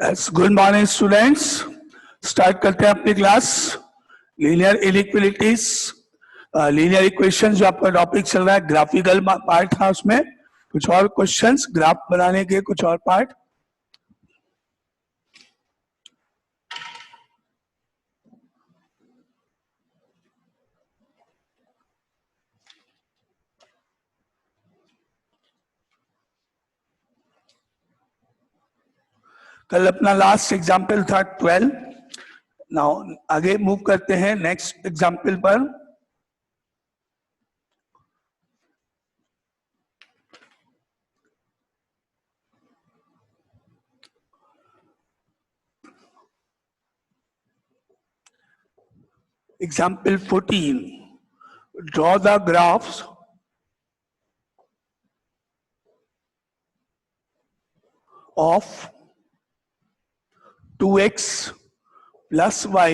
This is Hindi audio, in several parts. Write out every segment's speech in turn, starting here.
Good morning students. स्टार्ट करते हैं अपनी class. Linear inequalities, linear equation जो आपका टॉपिक चल रहा है, ग्राफिकल पार्ट था, उसमें कुछ और क्वेश्चंस, ग्राफ बनाने के कुछ और पार्ट। कल अपना लास्ट एग्जाम्पल था 12। नाउ आगे मूव करते हैं नेक्स्ट एग्जाम्पल पर। Example 14. Draw the graphs of 2x plus y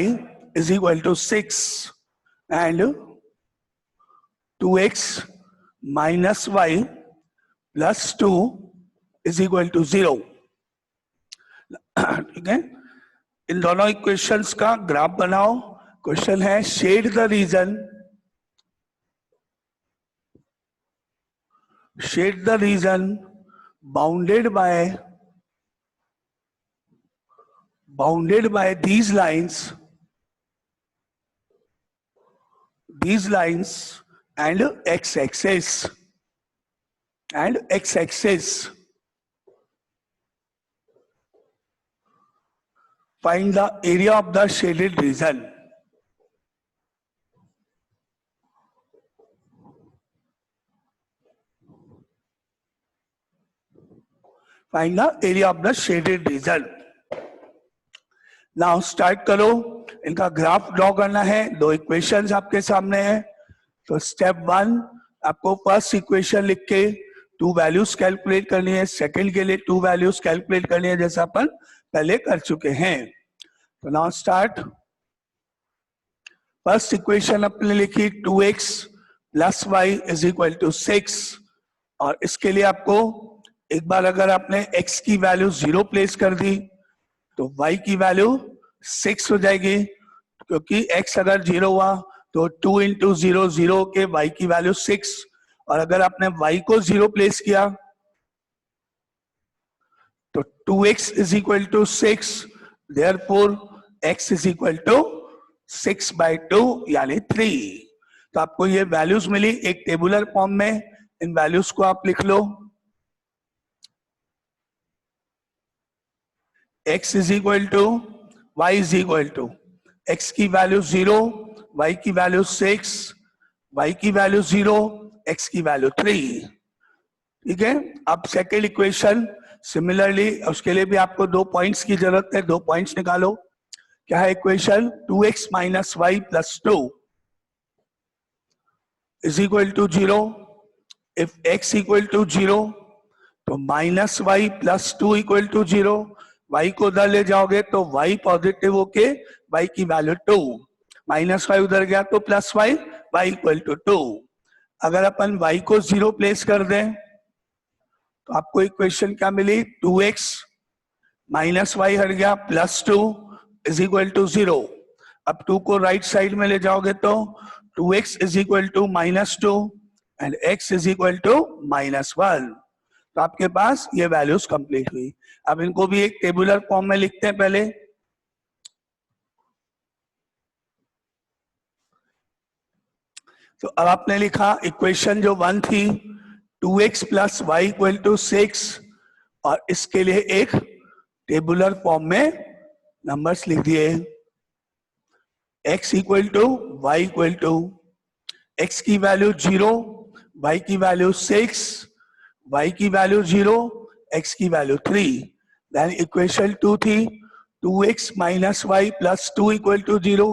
is equal to 6 and 2x minus y plus 2 is equal to 0. ठीक है, इन दोनों इक्वेशंस का ग्राफ बनाओ। क्वेश्चन है shade the region bounded by these lines and x-axis find the area of the shaded region. Find the area of the shaded region. Now start करो, इनका ग्राफ ड्रॉ करना है। दो इक्वेशंस आपके सामने है। तो स्टेप 1, आपको फर्स्ट इक्वेशन लिख के 2 वैल्यूज कैलकुलेट करनी है, सेकंड के लिए 2 वैल्यूज कैलकुलेट करनी है, जैसा अपन पहले कर चुके हैं। तो नाउ स्टार्ट। फर्स्ट इक्वेशन अपने लिखी 2x plus Y is equal to 6, और इसके लिए आपको एक बार अगर आपने x की वैल्यू 0 प्लेस कर दी तो y की वैल्यू 6 हो जाएगी, क्योंकि x अगर 0 हुआ तो 2 इंटू 0 0 के y की वैल्यू 6, और अगर आपने y को 0 प्लेस किया तो 2x is equal to 6, therefore x is equal to 6/2 यानी 3। तो आपको ये वैल्यूज मिली एक टेबुलर फॉर्म में। इन वैल्यूज को आप लिख लो। x is equal to y is equal to x की वैल्यू 0, y की वैल्यू 6, y की वैल्यू 0, x की वैल्यू 3। ठीक है, अब सेकेंड इक्वेशन सिमिलरली, उसके लिए भी आपको 2 पॉइंट्स की जरूरत है। 2 पॉइंट्स निकालो। क्या है equation? 2x minus Y plus 2 is equal to 0। If x equal to 0 तो minus Y plus 2 equal to 0। y को उधर ले जाओगे तो y पॉजिटिव होके y की वैल्यू 2, माइनस वाई उधर गया तो plus Y, y equal to 2। अगर अपन y को 0 प्लेस कर दें तो आपको इक्वेशन क्या मिली? 2x माइनस वाई हट गया, प्लस 2 इज इक्वल टू 0। अब 2 को राइट साइड में ले जाओगे तो 2x is equal to minus 2 and x is equal to minus 1। तो आपके पास ये वैल्यूज कंप्लीट हुई। अब इनको भी एक टेबुलर फॉर्म में लिखते हैं पहले। तो अब आपने लिखा इक्वेशन जो 1 थी 2x plus Y equal to 6, और इसके लिए एक टेबुलर फॉर्म में नंबर्स लिख दिए। x equal to Y equal to x की वैल्यू 0, y की वैल्यू 6, y की वैल्यू 0, x की वैल्यू 3। देन इक्वेशन 2 थी 2x minus Y plus 2 equal to 0।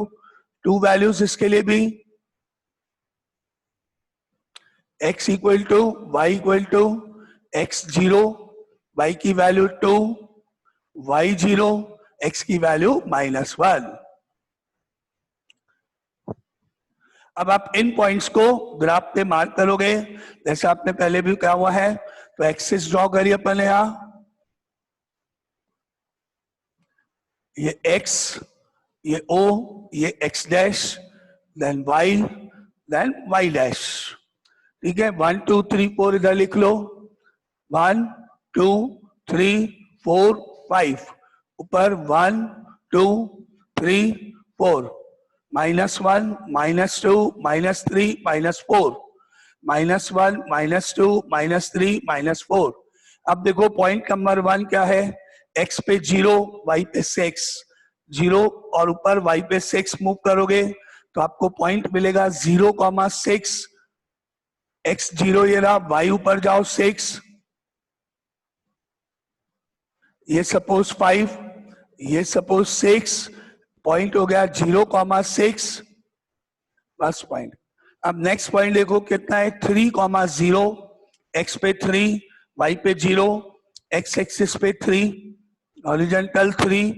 2 values इसके लिए भी, x equal to Y equal to x 0, y की वैल्यू 2, y 0, x की वैल्यू माइनस 1। अब आप इन पॉइंट्स को ग्राफ पे मार्क करोगे, जैसे आपने पहले भी कहा हुआ है। तो एक्सिस ड्रॉ करिए पहले। यहां ये x, ये o, ये x dash, then y, then y dash. ठीक है, 1 2 3 4 इधर लिख लो, 1 2 3 4 5, ऊपर 1 2 3 4, -1 -2 -3 -4, -1 -2 -3 -4। अब देखो पॉइंट नंबर 1 क्या है, x पे 0, y पे 6, 0 और ऊपर y पे 6 मूव करोगे तो आपको पॉइंट मिलेगा 0,6, x 0 ये रहा, y ऊपर जाओ 6, ये सपोज 5, ये सपोज 6, पॉइंट हो गया 0,6, बस पॉइंट। अब नेक्स्ट पॉइंट देखो कितना है, 3,0, x पे 3, y पे 0, x एक्सिस पे 3, हॉरिजॉन्टल 3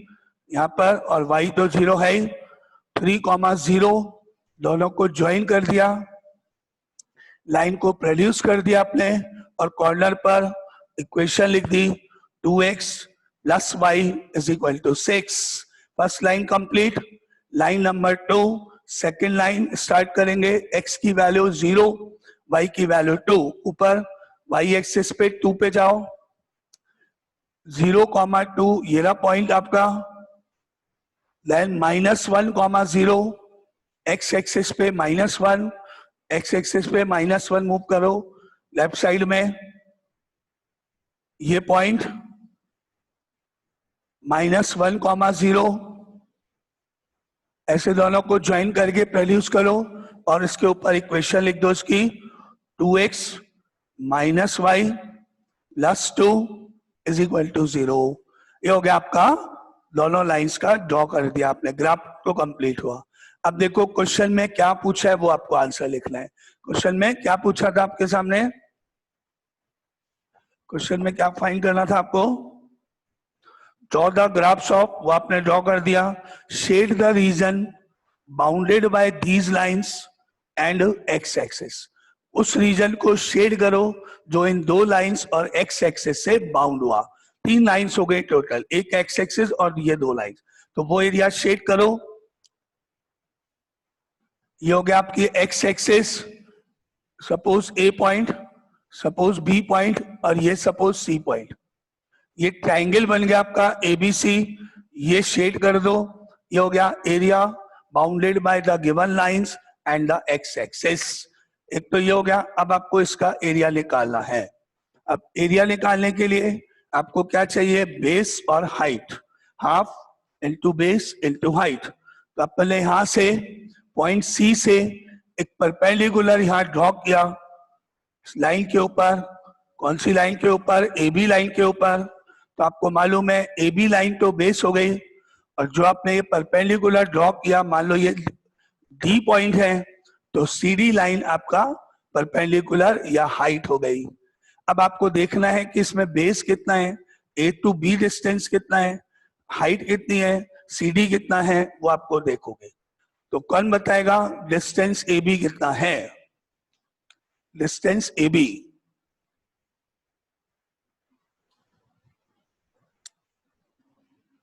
यहाँ पर, और y तो 0 है ही, 3,0 दोनों को ज्वाइन कर दिया, लाइन को प्रोड्यूस कर दिया आपने, और कॉर्नर पर इक्वेशन लिख दी, 2x plus y is equal to 6। First line complete. Line number 2, second line start करेंगे, x की वैल्यू 0, y की वैल्यू 2, ऊपर y एक्सिस पे 2 पे जाओ, 0,2 ये रहा पॉइंट आपका, देन -1,0, x एक्सिस पे -1, x एक्सिस पे -1 मूव करो लेफ्ट साइड में, ये पॉइंट -1,0, ऐसे दोनों को ज्वाइन करके प्रोड्यूस करो और इसके ऊपर इक्वेशन लिख दो इसकी, 2x - y plus 2 is equal to 0। ये हो गया आपका, दोनों लाइंस का ड्रॉ कर दिया आपने, ग्राफ तो कंप्लीट हुआ। अब देखो क्वेश्चन में क्या पूछा है वो आपको आंसर लिखना है। क्वेश्चन में क्या पूछा था आपके सामने, क्वेश्चन में क्या फाइंड करना था आपको, ड्रॉ द ग्राफ्स ऑफ, वो आपने ड्रॉ कर दिया, shade the region bounded by these lines and X axis, उस रीजन को शेड करो जो इन दो लाइंस और एक्स एक्सिस से बाउंड हुआ। 3 लाइंस हो गए टोटल, एक एक्स एक्सिस और ये 2 लाइंस, तो वो एरिया शेड करो। ये हो गया आपकी एक्स एक्सिस, सपोज ए पॉइंट, सपोज बी पॉइंट, और ये सपोज सी पॉइंट। ये ट्राइंगल बन गया आपका एबीसी, ये शेड कर दो, ये हो गया area bounded by the given lines and the x axis. एक तो ये हो गया। अब आपको इसका एरिया निकालना है। अब एरिया निकालने के लिए आपको क्या चाहिए, बेस और height, half into base into height. तो आप पहले यहां से पॉइंट सी से एक परपेंडिकुलर यहां ड्रॉ किया लाइन के ऊपर, कौन सी लाइन के ऊपर, ए बी लाइन के ऊपर। तो आपको मालूम है ए बी लाइन तो बेस हो गई, और जो आपने ये परपेंडिकुलर ड्रॉ किया, मान लो ये डी पॉइंट है, तो सी डी लाइन आपका परपेंडिकुलर या हाइट हो गई। अब आपको देखना है कि इसमें बेस कितना है, ए टू बी डिस्टेंस कितना है, हाइट कितनी है, सी डी कितना है, वो आपको देखोगे। तो कौन बताएगा डिस्टेंस ए बी कितना है, distance A B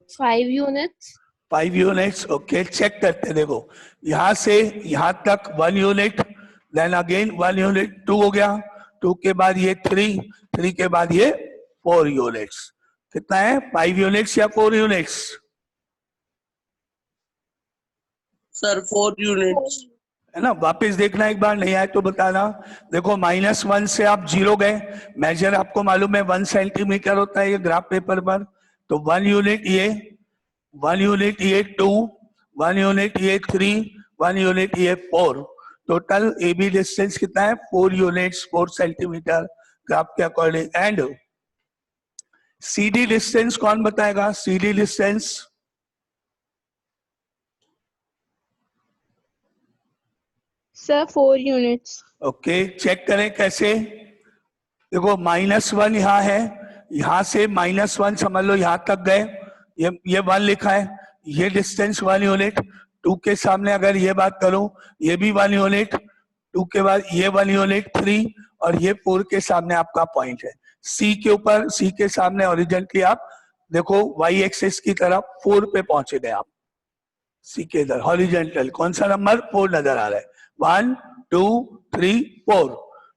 5 units. 5 units. Okay, check करते देखो, यहां से यहां तक 1 यूनिट, देन अगेन 1 यूनिट, 2 हो गया, 2 के बाद ये 3, 3 के बाद ये 4 यूनिट्स। कितना है, 5 यूनिट्स या 4 यूनिट्स? सर 4 यूनिट्स है ना, वापस देखना एक बार, नहीं आए तो बताना। देखो -1 से आप 0 गए, मेजर आपको मालूम है 1 सेंटीमीटर होता है ये ग्राफ पेपर पर, तो 1 यूनिट ये, 1 यूनिट ये 2, 1 यूनिट ये 3, 1 यूनिट ये 4। टोटल ए बी डिस्टेंस कितना है, 4 यूनिट्स, 4 सेंटीमीटर ग्राफ के according. And C D distance कौन बताएगा, C D distance? Sir, 4 units. Okay, check करें कैसे। देखो -1 यहाँ है, यहां से -1 समझ लो यहां तक गए, ये 1 लिखा है, ये डिस्टेंस 1 यूनिट। 2 के सामने अगर ये बात करूं, ये भी 1 यूनिट, 2 के बाद ये 1 यूनिट, 3, और ये 4 के सामने आपका पॉइंट है। सी के ऊपर, सी के सामने हॉरिजॉन्टली आप देखो y एक्सिस की तरफ 4 पे पहुंचे गए आप, सी के इधर हॉरिजेंटल कौन सा नंबर 4 नजर आ रहा है, 1 2 3 4,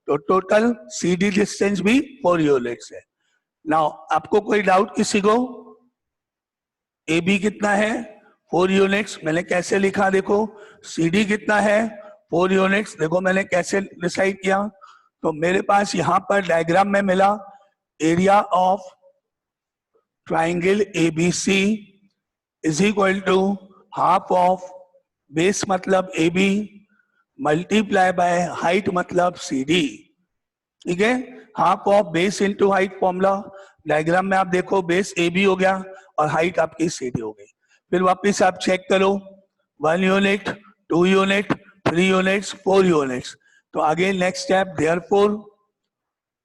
तो टोटल CD डिस्टेंस भी 4 यूनिट्स है। नाउ आपको कोई डाउट किसी को, AB कितना है 4 यूनिट्स, मैंने कैसे लिखा देखो, CD कितना है 4 यूनिट्स, देखो मैंने कैसे डिसाइड किया, तो मेरे पास यहां पर डायग्राम में मिला area of triangle ABC is equal to half of base मतलब AB मल्टीप्लाई बाय हाइट मतलब CD, ठीक है, half of base into height formula, diagram में आप देखो बेस AB हो गया और हाइट आपकी CD हो गई। फिर वापस आप चेक करो 1 यूनिट 2 यूनिट 3 यूनिट्स 4 यूनिट्स, तो आगे next step therefore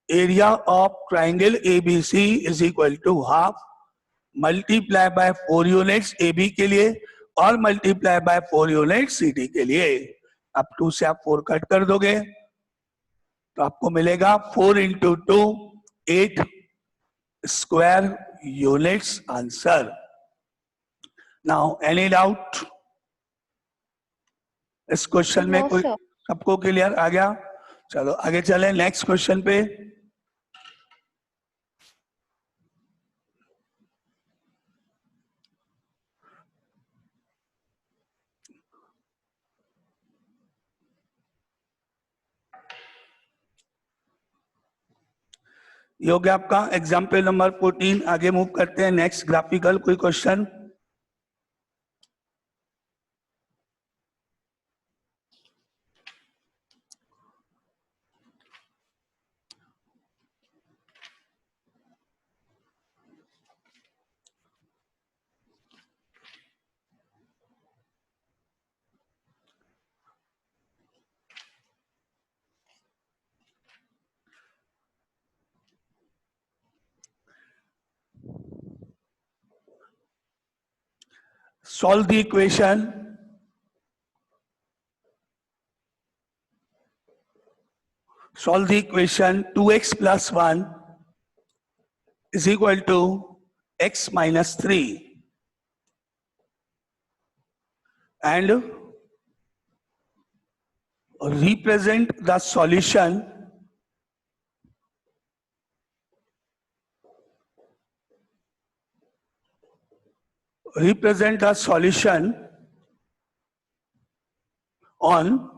area of triangle ABC is equal to half multiply by 4 units AB के लिए और मल्टीप्लाई बाय 4 यूनिट्स CD के लिए। अब 2 से आप 4 कट कर दोगे तो आपको मिलेगा 4 into 2 8 square units answer. Now any doubt इस क्वेश्चन में? No, कोई sir. सबको क्लियर आ गया? चलो आगे चले नेक्स्ट क्वेश्चन पे। ये हो गया आपका एग्जाम्पल नंबर 14। आगे मूव करते हैं नेक्स्ट ग्राफिकल कोई question. Solve the equation solve the equation 2x plus 1 is equal to x minus 3 and represent the solution on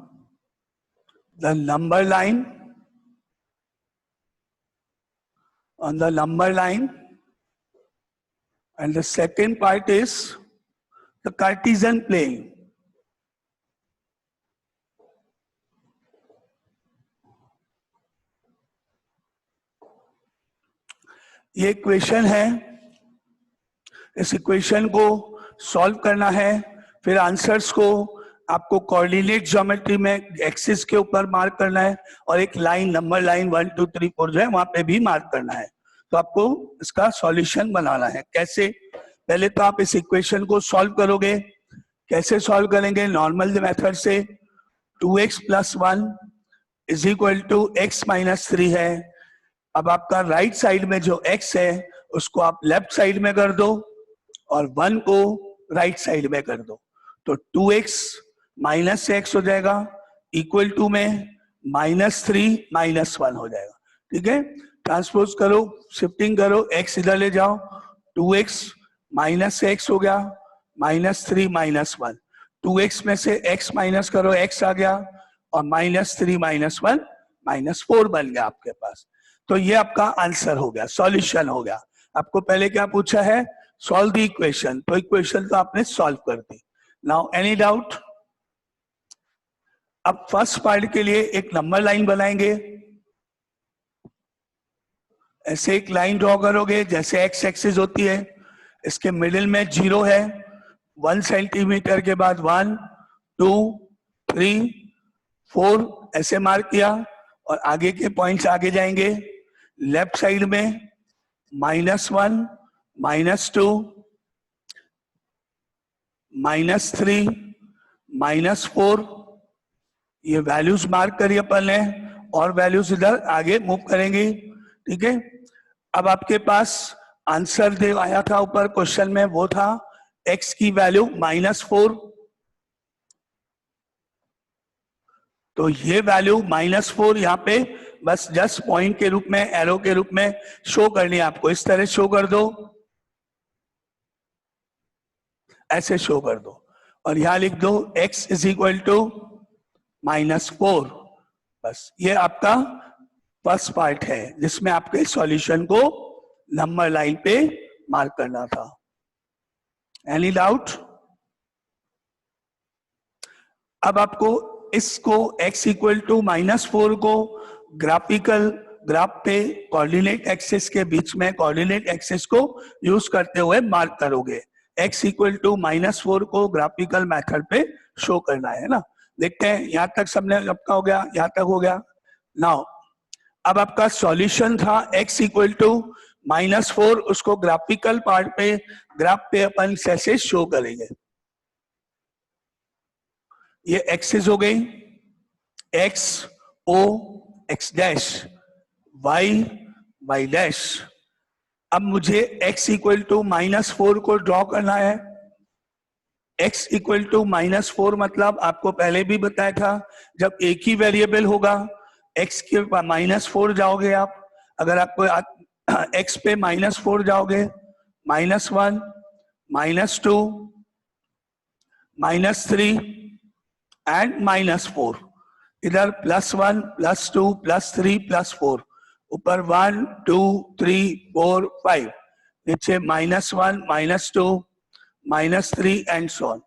the number line and the second part is the Cartesian plane. ये इक्वेशन है, इस इक्वेशन को सॉल्व करना है, फिर आंसर्स को आपको कोऑर्डिनेट ज्योमेट्री में एक्सिस के ऊपर मार्क करना है और एक लाइन नंबर लाइन 1 2 3 4 जो है वहां पे भी मार्क करना है। तो आपको इसका सॉल्यूशन बनाना है। कैसे? पहले तो आप इस इक्वेशन को सॉल्व करोगे। कैसे सॉल्व करेंगे? नॉर्मल मेथड से 2x plus 1 is equal to x minus 3 है। अब आपका राइट साइड में जो x है उसको आप लेफ्ट साइड में कर दो और 1 को राइट साइड में कर दो, तो 2x माइनस x हो जाएगा इक्वल टू में -3 -1 हो जाएगा। ठीक है, ट्रांसपोज करो, शिफ्टिंग करो, x इधर ले जाओ, 2x माइनस x हो गया -3 -1, 2x में से x माइनस करो, x आ गया और -3 -1 -4 बन गया आपके पास। तो ये आपका आंसर हो गया, सॉल्यूशन हो गया। आपको पहले क्या पूछा है? सॉल्व द इक्वेशन, तो इक्वेशन तो आपने सॉल्व कर दी। Now any doubt? अब फर्स्ट पार्ट के लिए एक नंबर लाइन बनाएंगे। ऐसे एक लाइन ड्रॉ करोगे जैसे एक्स एक्सिस होती है, इसके मिडिल में 0 है, 1 सेंटीमीटर के बाद 1 2 3 4 ऐसे मार्क किया और आगे के पॉइंट्स आगे जाएंगे। लेफ्ट साइड में -1 -2 -3 -4 ये वैल्यूज मार्क करिए अपन ने, और वैल्यूज इधर आगे मूव करेंगे। ठीक है, अब आपके पास आंसर दे आया था ऊपर क्वेश्चन में, वो था x की वैल्यू -4। तो ये वैल्यू -4 यहाँ पे बस जस्ट पॉइंट के रूप में, एरो के रूप में शो करनी है आपको। इस तरह शो कर दो, ऐसे शो कर दो, और यहां लिख दो x इज इक्वल टू -4। बस ये आपका फर्स्ट पार्ट है जिसमें आपके सॉल्यूशन को नंबर लाइन पे मार्क करना था। Any doubt? अब आपको इसको x इक्वल टू -4 को ग्राफ पे कोऑर्डिनेट एक्सिस के बीच में कोऑर्डिनेट एक्सिस को यूज करते हुए मार्क करोगे। x इक्वल टू -4 को ग्राफिकल मेथड पे शो करना है ना। देखते हैं, यहां तक सबने आपका हो गया, यहां तक हो गया। नाउ अब आपका सॉल्यूशन था x इक्वल टू -4, उसको ग्राफिकल पार्ट पे, ग्राफ पे अपन कैसे शो करेंगे। ये एक्सिस हो गई, x o x dash, y y dash. अब मुझे x इक्वल टू -4 को ड्रॉ करना है। x इक्वल टू -4 मतलब आपको पहले भी बताया था, जब एक ही वेरिएबल होगा x के -4 जाओगे आप। अगर आपको x पे -4 जाओगे, -1 -2 -3 एंड -4, इधर +1 +2 +3 +4, ऊपर 1 2 3 4 5, नीचे -1 -2 -3 एंड सो ऑन।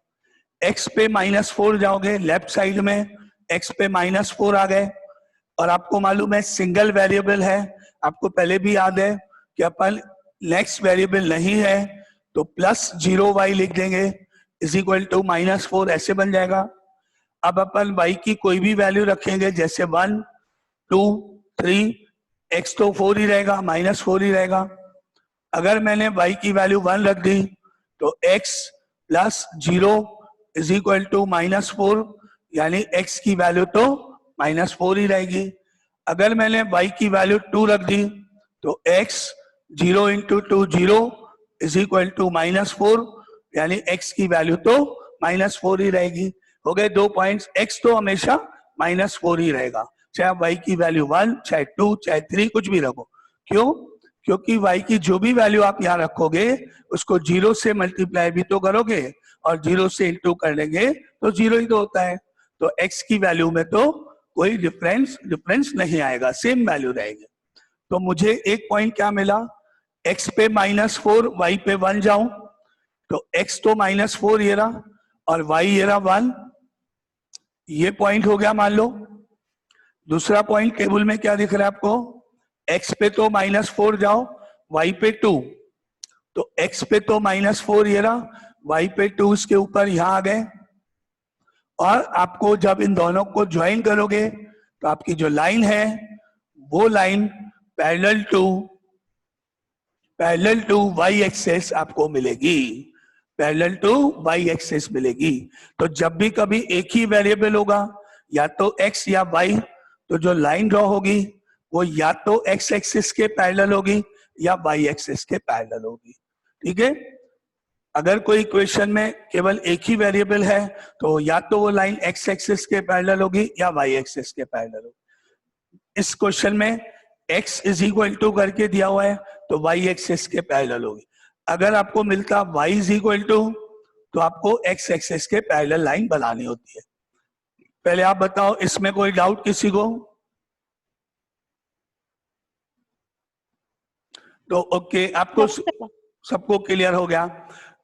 x पे -4 जाओगे, लेफ्ट साइड में x पे -4 आ गए, और आपको मालूम है सिंगल वेरिएबल है, आपको पहले भी याद है कि अपन नेक्स्ट वेरिएबल नहीं है तो +0y लिख देंगे इज इक्वल टू -4, ऐसे बन जाएगा। अब अपन y की कोई भी वैल्यू रखेंगे, जैसे 1 2 3, x तो 4 ही रहेगा, -4 ही रहेगा। अगर मैंने y की वैल्यू 1 रख दी तो x + 0 इज इक्वल टू -4, यानी x की वैल्यू तो -4 ही रहेगी। अगर मैंने y की वैल्यू 2 रख दी तो x 0 × 2 0 इज इक्वल टू -4, यानी x की वैल्यू तो -4 ही रहेगी। हो गए 2 पॉइंट्स। x तो हमेशा -4 ही रहेगा, चाहे y की वैल्यू 1 चाहे 2 चाहे 3 कुछ भी रखो। क्यों? क्योंकि y की जो भी वैल्यू आप यहाँ रखोगे उसको 0 से मल्टीप्लाई भी तो करोगे, और 0 से इंटू कर लेंगे तो 0 ही तो होता है। तो x की वैल्यू में तो कोई डिफरेंस नहीं आएगा, सेम वैल्यू रहेगी। तो मुझे एक पॉइंट क्या मिला, x पे -4 y पे 1 जाऊं तो x तो -4 ये रहा और y ये रहा 1, ये पॉइंट हो गया मान लो। दूसरा पॉइंट टेबल में क्या दिख रहा है आपको, x पे तो -4 जाओ, y पे 2, तो x पे तो -4 ये रहा, y पे 2 इसके ऊपर यहां आ गए। और आपको जब इन दोनों को ज्वाइन करोगे तो आपकी जो लाइन है वो line parallel to y axis आपको मिलेगी, पैरेलल टू y एक्सेस मिलेगी। तो जब भी कभी एक ही वेरिएबल होगा, या तो x या y, तो जो लाइन ड्रॉ होगी वो या तो x एक्सिस के पैरेलल होगी या y एक्सिस के पैरेलल होगी। ठीक है? अगर कोई इक्वेशन में केवल एक ही वेरिएबल है तो या तो वो लाइन x एक्सिस के पैरेलल होगी या y एक्सिस के पैरेलल होगी। इस क्वेश्चन में x इज इक्वल टू करके दिया हुआ है तो y एक्सिस के पैरेलल होगी। अगर आपको मिलता y इज इक्वल टू, तो आपको x एक्सिस के पैरेलल लाइन बनानी होती है। पहले आप बताओ, इसमें कोई डाउट किसी को? तो ओके, आपको सबको क्लियर हो गया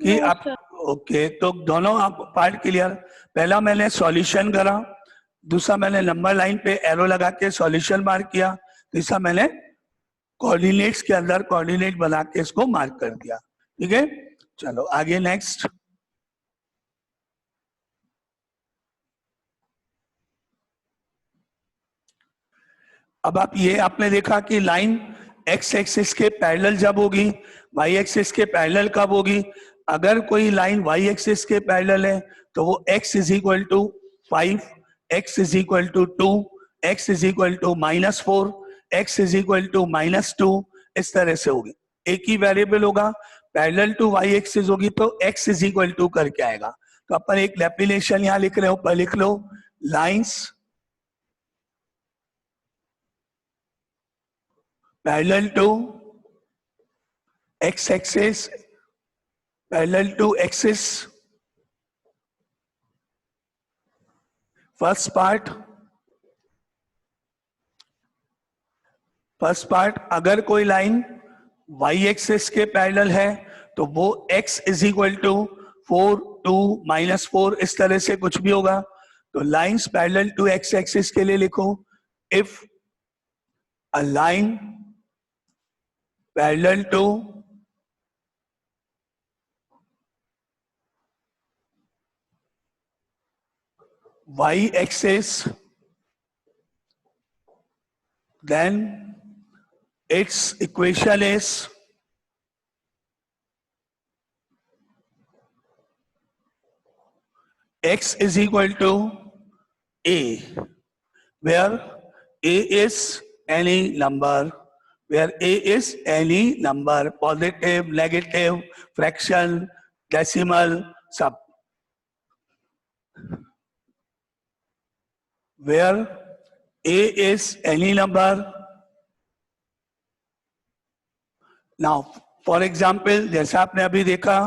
कि No, आप sir. ओके। तो दोनों आप पार्ट क्लियर। पहला मैंने सॉल्यूशन करा, दूसरा मैंने नंबर लाइन पे एरो लगा के सॉल्यूशन मार्क किया, तीसरा मैंने कोऑर्डिनेट्स के अंदर कोऑर्डिनेट बना के इसको मार्क कर दिया। ठीक है, चलो आगे नेक्स्ट। अब आप ये आपने देखा कि लाइन x एक्सिस के पैरेलल जब होगी, y एक्सिस के पैरेलल कब होगी? अगर कोई लाइन y एक्सिस के पैरेलल है तो वो x is equal to 5, x is equal to 2, x is equal to -4, x is equal to -2, इस तरह से होगी। एक ही वेरिएबल होगा, पैरेलल टू वाई एक्सिस होगी तो x इज इक्वल टू करके आएगा। तो अपन एक डेफिनेशन यहां लिख रहे हो, पर लिख लो lines parallel to x axis parallel to axis. First part अगर कोई लाइन y एक्सिस के पैरेलल है तो वो x इज इक्वल टू 4 2 -4 इस तरह से कुछ भी होगा। तो lines parallel to x axis के लिए लिखो, if a line parallel to y axis then its equation is x is equal to a, where a is any number, positive, negative, fraction, decimal, sub, where a is any number. Now for example, जैसा आपने अभी देखा,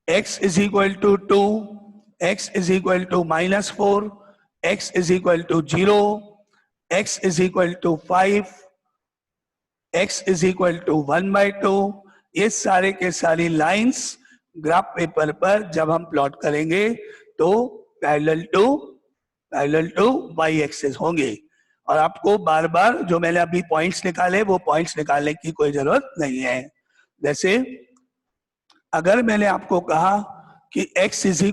x is equal to 2, x is equal to -4, x is equal to 0, x is equal to 5, x is equal to 1/2। ये सारे के सारी लाइंस ग्राफ पेपर पर जब हम प्लॉट करेंगे तो पैरेलल टू y एक्सिस होंगे। और आपको बार बार जो मैंने अभी पॉइंट्स निकाले वो पॉइंट्स निकालने की कोई जरूरत नहीं है। जैसे अगर मैंने आपको कहा कि x is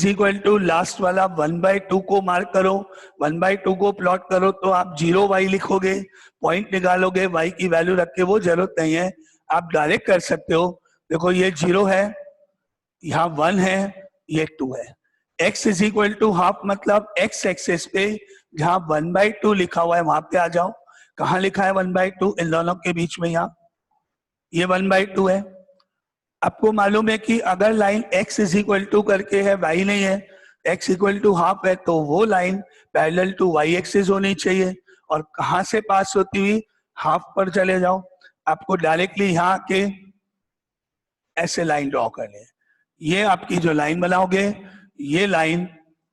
equal to last वाला 1/2 को मार्क करो, 1/2 को प्लॉट करो, तो आप 0y लिखोगे, पॉइंट निकालोगे, y की वैल्यू रख के, वो जरूरत नहीं है, आप डायरेक्ट कर सकते हो। देखो ये 0 है, यहाँ 1 है, ये 2 है। x is equal to half मतलब x एक्सिस पे जहां 1/2 लिखा हुआ है वहां पे आ जाओ। कहाँ लिखा है 1/2? इन दोनों के बीच में, यहाँ ये 1/2 है। आपको मालूम है कि अगर line x is equal to करके है, y नहीं है, x इक्वल टू हाफ है, तो वो line parallel to y axis होनी चाहिए। और कहां से पास होती हुई? हाफ पर चले जाओ, आपको डायरेक्टली यहाँ के ऐसे लाइन ड्रॉ करनी है। ये आपकी जो लाइन बनाओगे, ये line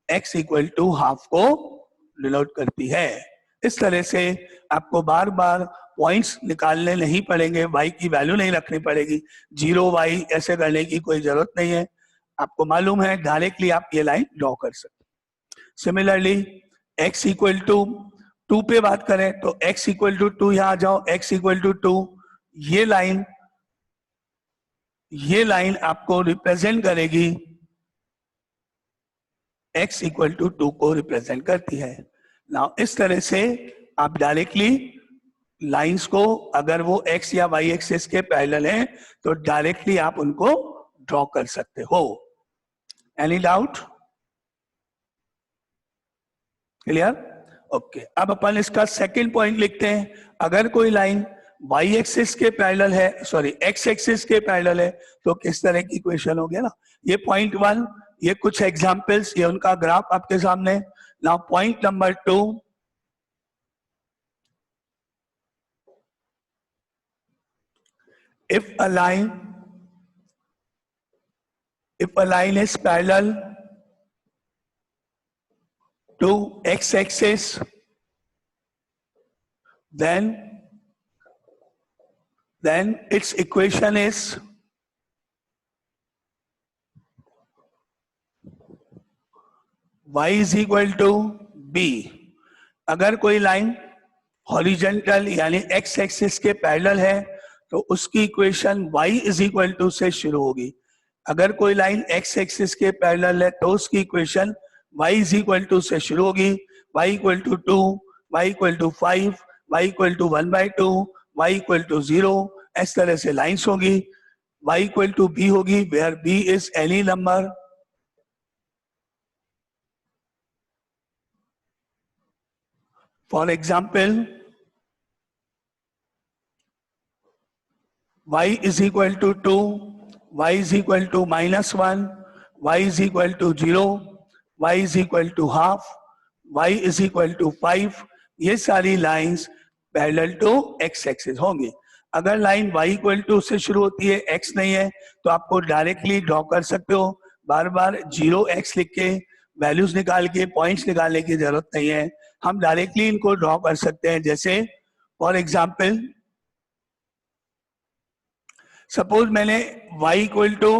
x equal to half को डिनोट करती है। इस तरह से आपको बार बार पॉइंट्स निकालने नहीं पड़ेंगे, y की वैल्यू नहीं रखनी पड़ेगी, 0y ऐसे करने की कोई जरूरत नहीं है। आपको मालूम है डायरेक्टली आप ये लाइन ड्रॉ कर सकते। सिमिलरली x इक्वल टू 2 पे बात करें तो x इक्वल टू 2 यहाँ आ जाओ, x इक्वल टू 2, ये लाइन आपको रिप्रेजेंट करेगी, x इक्वल टू 2 को रिप्रेजेंट करती है। नाउ इस तरह से आप डायरेक्टली लाइंस को, अगर वो x या y एक्सिस के पैरेलल हैं तो डायरेक्टली आप उनको ड्रॉ कर सकते हो। Any doubt? क्लियर? ओके, अब अपन इसका सेकंड पॉइंट लिखते हैं। अगर कोई लाइन y एक्सिस के पैरेलल है, सॉरी x एक्सिस के पैरेलल है, तो किस तरह की इक्वेशन हो गया ना। ये पॉइंट 1, ये कुछ एग्जांपल्स, ये उनका ग्राफ आपके सामने। Now point number 2, if a line is parallel to x axis, then its equation is y is equal to b। अगर कोई लाइन हॉरिजॉन्टल यानी x एक्सिस के पैरेलल है तो उसकी equation y is equal to से शुरू होगी। अगर कोई लाइन x एक्सिस के पैरेलल है तो उसकी equation y is equal to से शुरू होगी, y equal to 2, y equal to 5, y equal to 1/2, y equal to 0, इस तरह से लाइंस होगी। y इक्वल टू b होगी, where b is any number. For example y is equal to 2, y is equal to -1, y is equal to 0, y is equal to half, y is equal to 5, ये सारी lines parallel to x axis होंगी। अगर लाइन y इक्वल टू से शुरू होती है, x नहीं है, तो आपको डायरेक्टली ड्रॉ कर सकते हो। बार बार 0x लिख के वैल्यूज निकाल के पॉइंट्स निकालने की जरूरत नहीं है, हम डायरेक्टली इनको ड्रॉ कर सकते हैं। जैसे फॉर एग्जाम्पल सपोज मैंने y इक्वल टू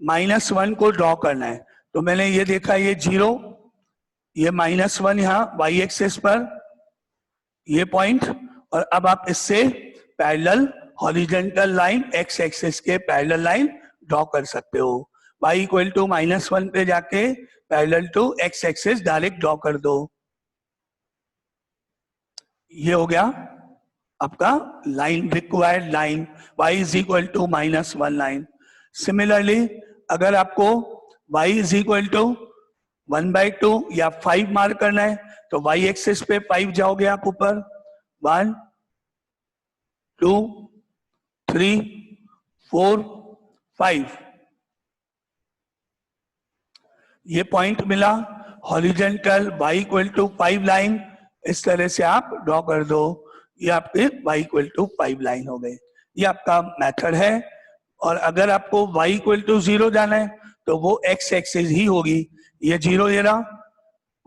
-1 को ड्रॉ करना है, तो मैंने ये देखा ये 0, ये -1 यहाँ y एक्सिस पर ये पॉइंट, और अब आप इससे parallel horizontal line x axis के पैरेलल लाइन ड्रॉ कर सकते हो। y इक्वल टू -1 पे जाके parallel to x axis direct draw कर दो। ये हो गया आपका line, required line y is equal to -1 line. Similarly अगर आपको y इज इक्वल टू 1/2 या 5 मार्क करना है, तो y एक्सिस पे 5 जाओगे आप ऊपर, 1 2 3 4 5, ये पॉइंट मिला horizontal y equal to 5 line, इस तरह से आप ड्रॉ कर दो, ये आपके y इक्वल टू 5 लाइन हो गए। ये आपका मेथड है। और अगर आपको y इक्वल टू 0 जाना है, तो वो x एक्सिस ही होगी, ये 0 ये रहा,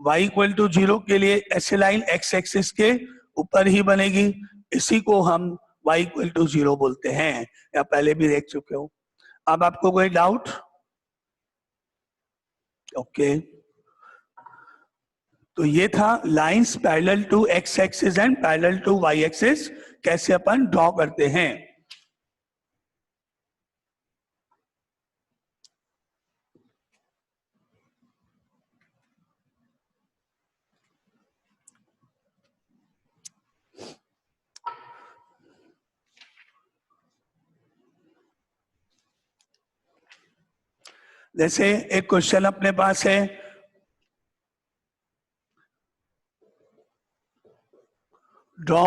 y इक्वल टू 0 के लिए ऐसे लाइन x एक्सिस के ऊपर ही बनेगी, इसी को हम y इक्वल टू 0 बोलते हैं, या पहले भी देख चुके हो। अब आपको कोई डाउट? ओके, तो ये था lines parallel to x axis and parallel to y axis कैसे अपन ड्रॉ करते हैं। जैसे एक क्वेश्चन अपने पास है, draw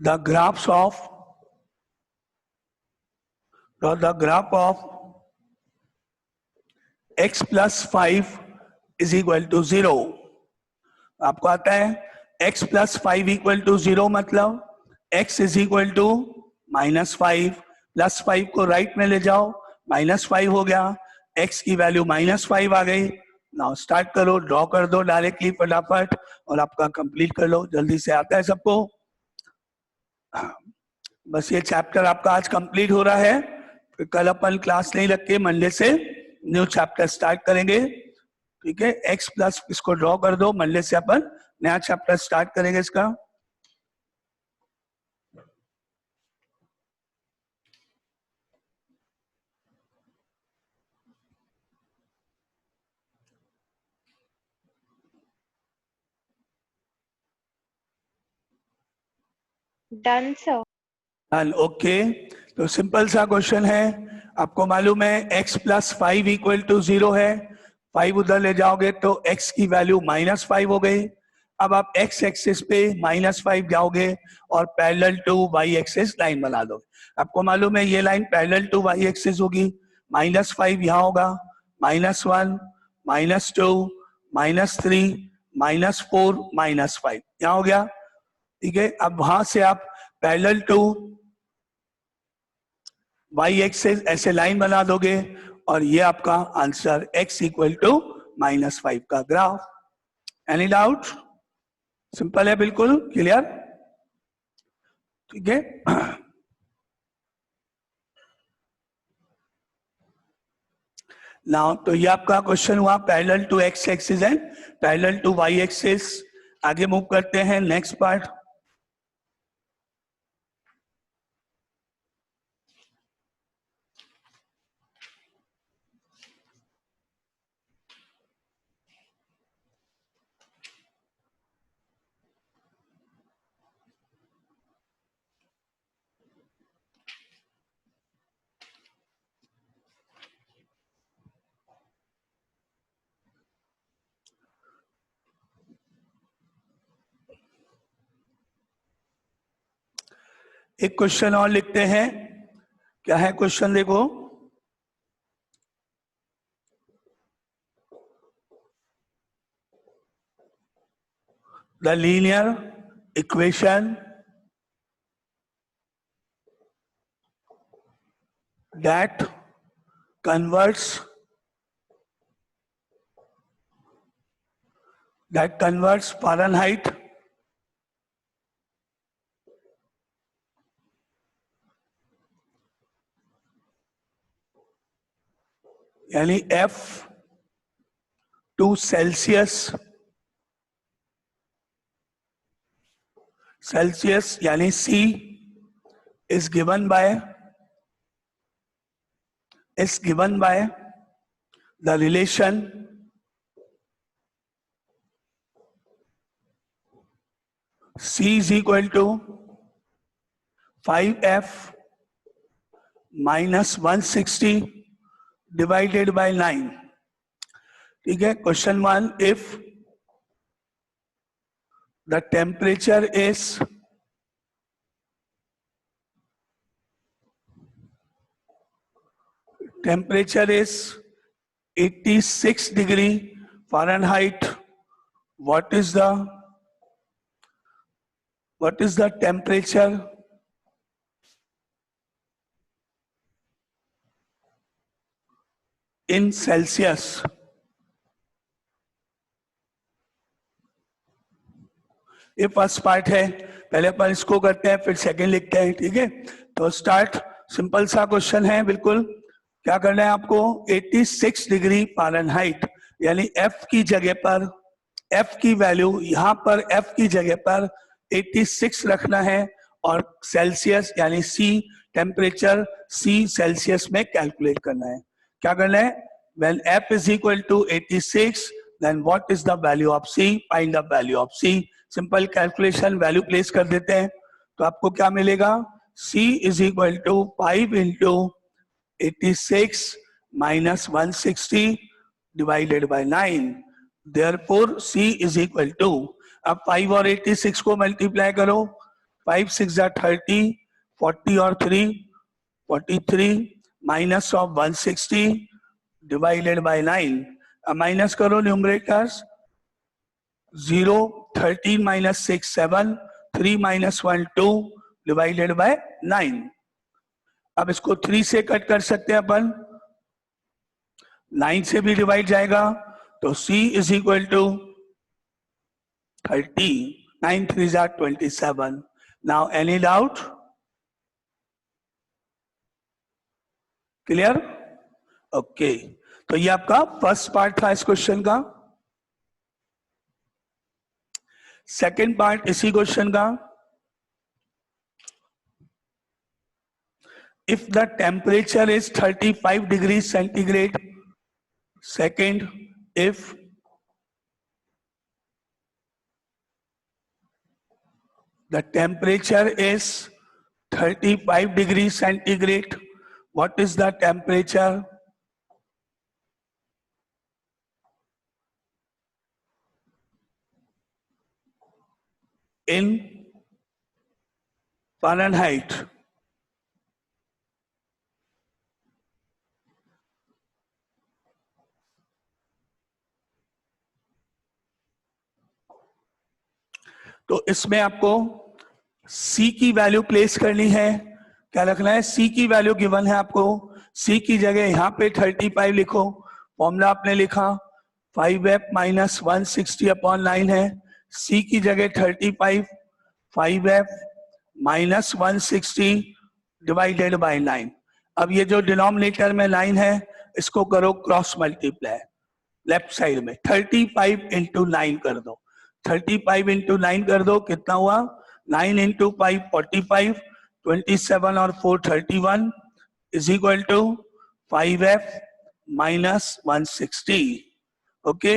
the graphs of x plus 5 is equal to 0। आपको आता है x प्लस 5 इक्वल टू 0 मतलब x is equal to -5, plus 5 को राइट में ले जाओ, -5 हो गया, x की वैल्यू -5 आ गई। नाउ स्टार्ट करो, ड्रॉ कर दो डायरेक्टली फटाफट, और आपका कंप्लीट कर लो, जल्दी से आता है सबको। बस ये चैप्टर आपका आज कंप्लीट हो रहा है, फिर कल अपन क्लास नहीं रख के मंडे से न्यू चैप्टर स्टार्ट करेंगे, ठीक है। x प्लस इसको ड्रॉ कर दो, मंडे से अपन नया चैप्टर स्टार्ट करेंगे इसका। Done, sir. Done, okay. तो सिंपल सा क्वेश्चन है, आपको मालूम है x प्लस 5 इक्वल टू 0 है, 5 उधर ले जाओगे तो x की वैल्यू -5 हो गई। अब आप x एक्सिस पे -5 जाओगे और parallel to y axis line बना दो। आपको मालूम है ये line parallel to y axis होगी, -5 यहाँ होगा, -1 -2 -3 -4 -5 यहाँ हो गया, ठीक है। अब वहां से आप पैरेलल टू y एक्सिस ऐसे लाइन बना दोगे, और ये आपका आंसर x इक्वल टू -5 का ग्राफ। Any doubt? सिंपल है, बिल्कुल क्लियर, ठीक है। नाउ तो ये आपका क्वेश्चन हुआ parallel to x axis and parallel to y axis. आगे मूव करते हैं नेक्स्ट पार्ट। एक क्वेश्चन और लिखते हैं। क्या है क्वेश्चन देखो, the linear equation that converts Fahrenheit यानी F to Celsius यानी C is given by the relation C is equal to 5F minus 160 divided by 9. ठीक है, question 1, if the temperature is temperature is 86 degree Fahrenheit. What is the temperature in Celsius? ये फर्स्ट पार्ट है, पहले अपन इसको करते हैं फिर सेकंड लिखते हैं, ठीक है। तो स्टार्ट, सिंपल सा क्वेश्चन है बिल्कुल। क्या करना है आपको, 86 डिग्री फ़ारेनहाइट यानी F की जगह पर, F की वैल्यू यहाँ पर F की जगह पर 86 रखना है और सेल्सियस यानी C टेम्परेचर C सेल्सियस में कैलकुलेट करना है। क्या करना है, when F is equal to 86 then what is the value of C, find the value of C। Simple calculation, value place कर देते हैं तो आपको क्या मिलेगा, C is equal to 5 into 86 minus 160 divided by 9, therefore C is equal to, अब 5 और 86 को मल्टीप्लाई करो, 5 6 30, 40 और 3 43 माइनस ऑफ 160 डिवाइडेड बाय 9, अब माइनस करो numerators, 0 13 minus 6 7, 3 minus 1 2 divided by 9। अब इसको 3 से कट कर सकते हैं अपन, 9 से भी डिवाइड जाएगा तो C is equal to 30, 9 3s are 27। Now any doubt? Clear? Okay, तो ये आपका फर्स्ट पार्ट था इस क्वेश्चन का। सेकेंड पार्ट इसी क्वेश्चन का, if the temperature is 35 degrees centigrade, second, if the temperature is 35 degrees centigrade, what is the temperature in Fahrenheit? तो इसमें आपको C की वैल्यू प्लेस करनी है। क्या रखना है, C की वैल्यू गिवन है आपको, C की जगह यहाँ पे 35 लिखो, फॉर्मूला आपने लिखा 5F minus 160 upon 9 है, C की जगह 35, 5F minus 160 डिवाइडेड बाय 9। अब ये जो डिनोमिनेटर में 9 है इसको करो क्रॉस मल्टीप्लाई, लेफ्ट साइड में 35 इंटू 9 कर दो, 35 इंटू 9 कर दो, कितना हुआ, 9 इंटू 5 45, 27 और 4 31 is equal to 5F minus 160। Okay,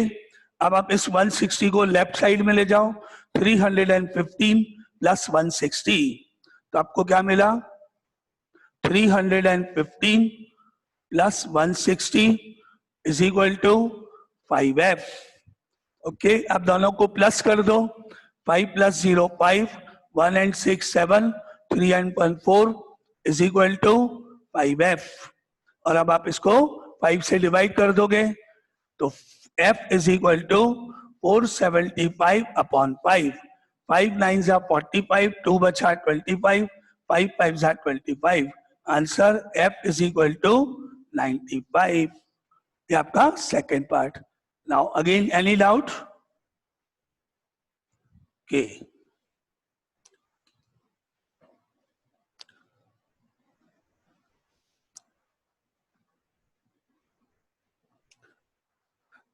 अब आप इस 160 को लेफ्ट साइड में ले जाओ, 315 प्लस 160, तो आपको क्या मिला, 315 plus 160 is equal to 5F। Okay, अब दोनों को प्लस कर दो, 5 plus 0 5, 1 and 6 7, 3n/4 is equal to 5f। और अब आप इसको 5 से डिवाइड कर दोगे तो f इज इक्वल टू 475/5। 5 9 जा 45, 2 बचा 25, 5 5 जा 25। Answer f is equal to 95। ये आपका second part. Now again any doubt? Okay,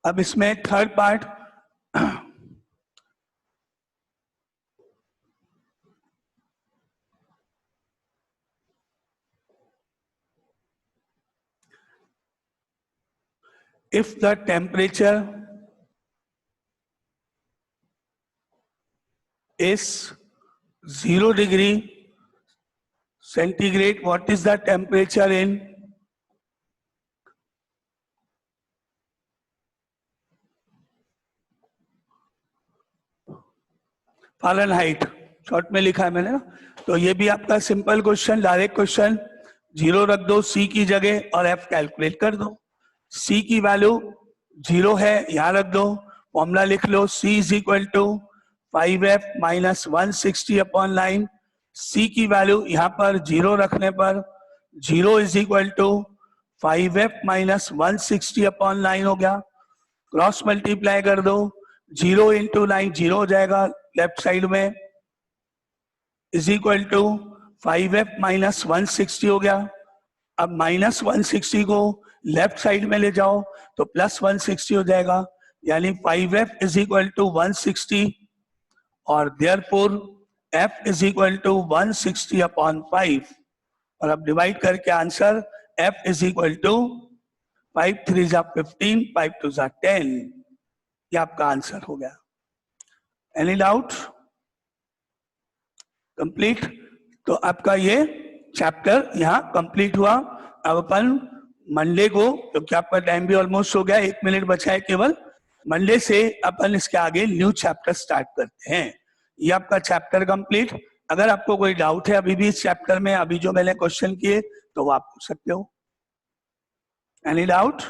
अब इसमें third part, if the temperature is 0 degree centigrade, what is the temperature in Fahrenheit? Short में लिखा है मैंने ना। तो ये भी आपका सिंपल क्वेश्चन, डायरेक्ट क्वेश्चन। 0 रख दो सी की जगह और एफ कैलकुलेट कर दो। सी की वैल्यू 0 है, यहां रख दो, फॉर्मूला लिख लो, C is equal to 5f minus 160/9। C की वैल्यू यहाँ पर 0 रखने पर 0 is equal to 5f minus 160/9 हो गया। क्रॉस मल्टीप्लाई कर दो, 0 इंटू 9 0 हो जाएगा लेफ्ट साइड में, is equal to 5f minus 160 हो गया। अब माइनस 160 को लेफ्ट साइड में ले जाओ तो प्लस 160 हो जाएगा, यानी 5f इज इक्वल टू 160 और therefore f is equal to 160/5। और अब डिवाइड करके answer f is equal to 5 3 जा 15, 5 2 जा 10। ये आपका आंसर हो गया। Any doubt? कंप्लीट। तो आपका ये चैप्टर यहाँ कंप्लीट हुआ। अब अपन मंडे को, क्योंकि आपका टाइम भी ऑलमोस्ट हो गया, 1 मिनट बचा है केवल, मंडे से अपन इसके आगे न्यू चैप्टर स्टार्ट करते हैं। ये आपका चैप्टर कंप्लीट। अगर आपको कोई डाउट है अभी भी इस चैप्टर में, अभी जो मैंने क्वेश्चन किए, तो वो आप पूछ सकते हो। Any doubt?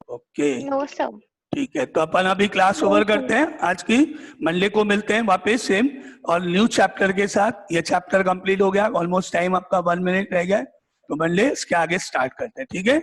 Okay, no sir. ठीक है, तो अपन अभी क्लास ओवर करते हैं आज की। मंडे को मिलते हैं वापस सेम और न्यू चैप्टर के साथ। ये चैप्टर कंप्लीट हो गया, ऑलमोस्ट टाइम आपका 1 मिनट रह गया, तो मंडे इसके आगे स्टार्ट करते हैं, ठीक है।